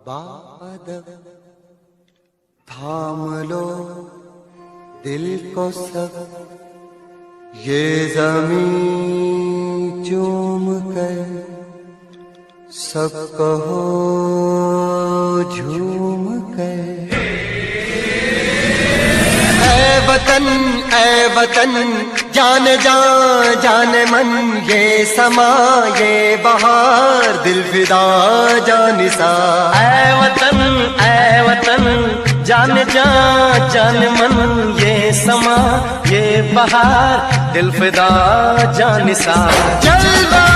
बादल थाम लो दिल को सब, ये ज़मीं चूम कर सब कहो झूम कर। ऐ वतन जान जान जान मन, ये समा ये बहार दिल फिदा जानिसा। ऐ वतन जान जान जान मन, ये समा ये बहार दिल फिदा जानिसा। जलवा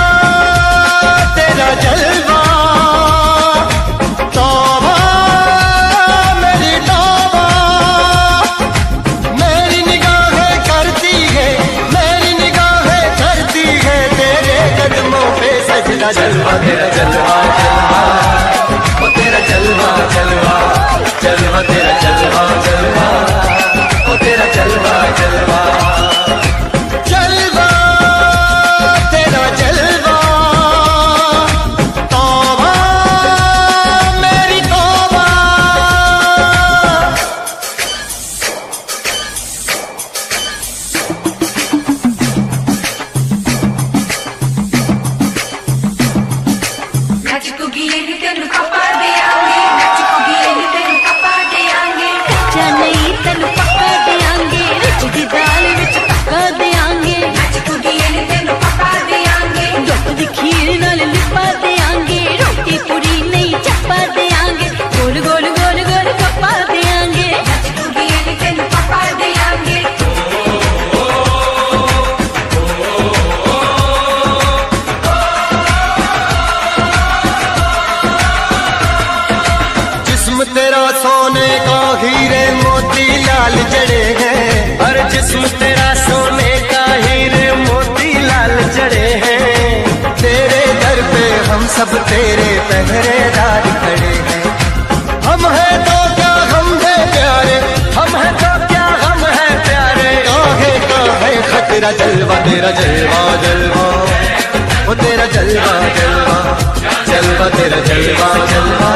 तेरा जलवा, तौबा मेरी तौबा, मेरी निगाहें करती है, मेरी निगाहें करती है तेरे कदमों पे सजदा। जलवा तेरा जलवा जलवा, ओ तेरा जलवा जलवा, जलवा तेरा जलवा जलवा, ओ तेरा जलवा जलवा। जलवा तेरा जलवा, तौबा मेरी तौबा। कच्चा नहीं तेन पक्का देंगे, रिच दी दाल विच पक्का देंगे। दुध दी खीर नाल लिपा देंगे, रोटी पूरी नहीं चप्पा देंगे। गोल गोल गोल गोल पप्पा देंगे। जिस्म तेरा सोने का हीरे मोती लाल जड़े हैं, और जिस्म तेरा सोने का हीरे मोती लाल जड़े हैं। तेरे दर पे हम सब तेरे पहरेदार खड़े हैं। हम हैं तो क्या हम हैं प्यारे, हम हैं तो क्या हम हैं प्यारे। काहे का है खतरा। जलवा तेरा जलवा जलवा, ओ तेरा जलवा जलवा, जलवा तेरा जलवा जलवा,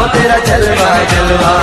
ओ तेरा जलवा जलवा।